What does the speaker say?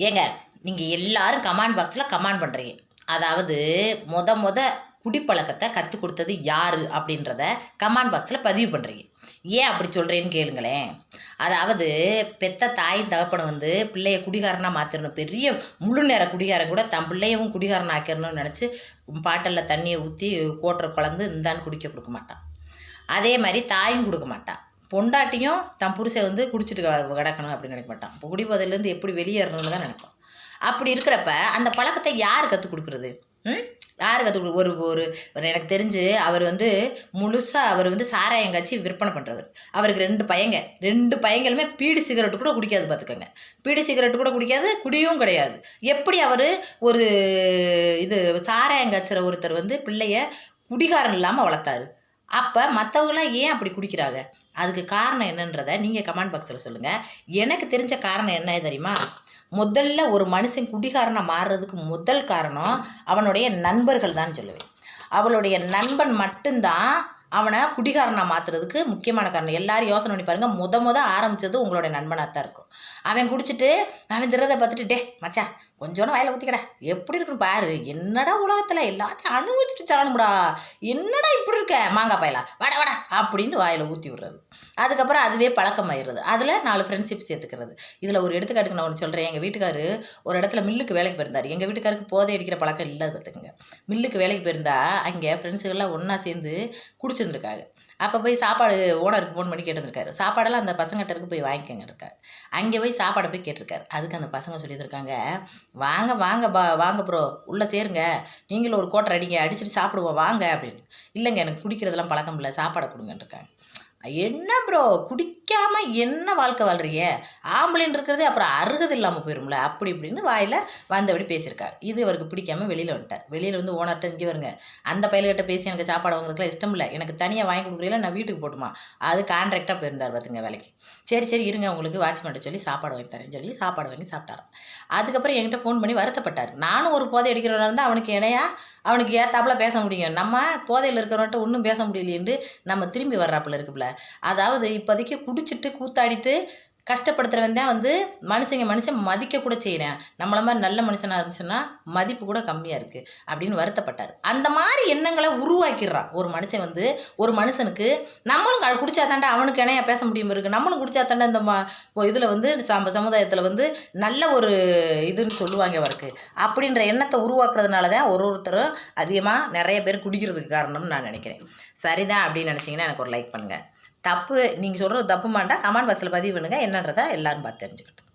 ஏங்க நீங்கள் எல்லாரும் கமெண்ட் பாக்ஸில் கமெண்ட் பண்ணுறீங்க. அதாவது மொத குடிப்பழக்கத்தை கற்றுக் கொடுத்தது யார் அப்படின்றத கமெண்ட் பாக்ஸில் பதிவு பண்ணுறீங்க. ஏன் அப்படி சொல்கிறேன்னு கேளுங்களேன். அதாவது பெத்த தாயின் தகப்பனை வந்து பிள்ளைய குடிகாரனாக மாற்றிடணும். பெரிய முழு நேர குடிகாரன் கூட தன் பிள்ளையவும் குடிகாரன் ஆக்கிடணும்னு நினச்சி பாட்டிலில் தண்ணியை ஊற்றி கோட்டரை கலந்து இந்தான்னு குடிக்க கொடுக்க மாட்டான். அதே மாதிரி தாயும் கொடுக்க மாட்டான். பொண்டாட்டியும் தன் புருஷை வந்து குடிச்சிட்டு கிடக்கணும் அப்படின்னு நினைக்க மாட்டான். இப்போ குடிபோதையிலேருந்து எப்படி வெளியேறணும்னு தான் நினைப்பான். அப்படி இருக்கிறப்ப அந்த பழக்கத்தை யார் கற்றுக் கொடுக்குறது? யார் கற்றுக் கொடு ஒரு ஒரு எனக்கு தெரிஞ்சு அவர் வந்து முழுசாக அவர் வந்து சாராயம் காய்ச்சி விற்பனை பண்ணுறவர். அவருக்கு 2 பையங்களுமே பீடி சிகரெட்டு கூட குடிக்காது. பார்த்துக்கோங்க, பீடி சிகரெட்டு கூட குடிக்காது, குடியும் கிடையாது. எப்படி அவர் ஒரு இது சாராயம் காய்ச்சுற ஒருத்தர் வந்து பிள்ளைய குடிகாரன் இல்லாமல் வளர்த்தாரு? அப்போ மற்றவங்களாம் ஏன் அப்படி குடிக்கிறாங்க? அதுக்கு காரணம் என்னன்றதை நீங்கள் கமெண்ட் பாக்ஸில் சொல்லுங்கள். எனக்கு தெரிஞ்ச காரணம் என்ன தெரியுமா? முதல்ல ஒரு மனுஷன் குடிகாரனாக மாறுறதுக்கு முதல் காரணம் அவனுடைய நண்பர்கள் தான் சொல்லுவேன். அவளுடைய நண்பன் மட்டும்தான் அவனை குடிகாரனாக மாற்றுறதுக்கு முக்கியமான காரணம். எல்லாரும் யோசனை பண்ணி பாருங்கள். முத ஆரம்பித்தது உங்களுடைய நண்பனாக தான் இருக்கும். அவன் குடிச்சிட்டு அவன் திறதை பார்த்துட்டு, டே மச்சா கொஞ்சோன்னு வயலை ஊற்றிக்கடா, எப்படி இருக்குன்னு பாரு, என்னடா உலகத்தில் எல்லாத்தையும் அனுபவிச்சுட்டு சாணும்டா, என்னடா இப்படி இருக்க மாங்காய் பாயலா, வாடா அப்படின்னு வாயில் ஊற்றி விடுறது. அதுக்கப்புறம் அதுவே பழக்கமாயிடுறது. அதில் 4 ஃப்ரெண்ட்ஷிப் சேர்த்துக்கிறது. இதில் ஒரு எடுத்துக்காட்டுக்கு நான் ஒன்று சொல்கிறேன். எங்கள் வீட்டுக்காரு ஒரு இடத்துல மில்லுக்கு வேலைக்கு போயிருந்தார். எங்கள் வீட்டுக்காருக்கு போதை அடிக்கிற பழக்கம் இல்லை பார்த்துக்குங்க. மில்லுக்கு வேலைக்கு போயிருந்தா அங்கே ஃப்ரெண்ட்ஸுகள்லாம் ஒன்றா சேர்ந்து குடிச்சிருந்துருக்காங்க. அப்போ போய் சாப்பாடு ஓனருக்கு ஃபோன் பண்ணி கேட்டுருக்காரு. சாப்பாடெல்லாம் அந்த பசங்கிட்ட இருக்கு, போய் வாங்கிக்கங்க இருக்காரு. அங்கே போய் சாப்பாடை போய் கேட்டிருக்காரு. அதுக்கு அந்த பசங்க சொல்லியிருக்காங்க, வாங்க ப்ரோ உள்ளே சேருங்க, நீங்களும் ஒரு கோட்டை அடிங்க, அடிச்சுட்டு சாப்பிடுவோம் வாங்க அப்படின்னு. இல்லைங்க எனக்கு குடிக்கிறதெல்லாம் பழக்கம் இல்லை, சாப்பாடை கொடுங்கன்னு இருக்காங்க. என்ன ப்ரோ குடிக்காமல் என்ன வாழ்க்கை வாழ்றிய? ஆம்பளைன்னு இருக்கிறதே அப்புறம் அருகது இல்லாமல் போயிரும்ல அப்படி இப்படின்னு வாயில் வந்தபடி பேசியிருக்காரு. இது அவருக்கு பிடிக்காமல் வெளியில் வந்துட்டார். வெளியில் வந்து ஓனர்கிட்ட இங்கே வருங்க, அந்த பையல்கிட்ட பேசி எனக்கு சாப்பாடு வாங்குறதுக்குலாம் இஷ்டம் இல்லை, எனக்கு தனியாக வாங்கி கொடுக்குறீங்களா, நான் வீட்டுக்கு போட்டுமா, அது கான்ட்ராக்டாக போயிருந்தார் பார்த்துங்க வேலைக்கு. சரி இருங்க உங்களுக்கு வாட்ச்மேன்ட்ட சொல்லி சாப்பாடு வாங்கி தரேன்னு சொல்லி சாப்பாடு வாங்கி சாப்பிட்டாராம். அதுக்கப்புறம் என்கிட்ட ஃபோன் பண்ணி வருத்தப்பட்டார். நானும் ஒரு போதை அடிக்கிறவனாக இருந்தால் அவனுக்கு இணையா அவனுக்கு ஏத்தாப்புல பேச முடியும். நம்ம போதையில் இருக்கிறவன்ட்ட ஒன்றும் பேச முடியலையேன்னு நம்ம திரும்பி வர்றாப்புல இருக்குப்புல. அதாவது இப்போதைக்கு குடிச்சிட்டு கூத்தாடிட்டு கஷ்டப்படுத்துகிறவன் தான் வந்து மனுஷன் மதிக்க கூட செய்கிறேன். நம்மள மாதிரி நல்ல மனுஷனாக இருந்துச்சுன்னா மதிப்பு கூட கம்மியாக இருக்குது அப்படின்னு வருத்தப்பட்டார். அந்த மாதிரி எண்ணங்களை உருவாக்கிடுறான் ஒரு மனுஷன். வந்து ஒரு மனுஷனுக்கு நம்மளும் குடிச்சா தாண்டா அவனுக்கு இணையாக பேச முடியும் இருக்குது, நம்மளும் குடிச்சா தாண்டா இந்த இதில் வந்து சமுதாயத்தில் வந்து நல்ல ஒரு இதுன்னு சொல்லுவாங்க அவருக்கு அப்படின்ற எண்ணத்தை உருவாக்குறதுனால தான் ஒருத்தரும் அதிகமாக நிறைய பேர் குடிக்கிறதுக்கு காரணம்னு நான் நினைக்கிறேன். சரிதான் அப்படின்னு நினச்சிங்கன்னா எனக்கு ஒரு லைக் பண்ணுங்கள். தப்பு நீங்கள் சொல்கிறது தப்பு மாட்டா கமெண்ட் பாக்ஸில் பதிவு பண்ணுங்கள். என்னன்றதை எல்லோரும் பார்த்து தெரிஞ்சுக்கிட்டோம்.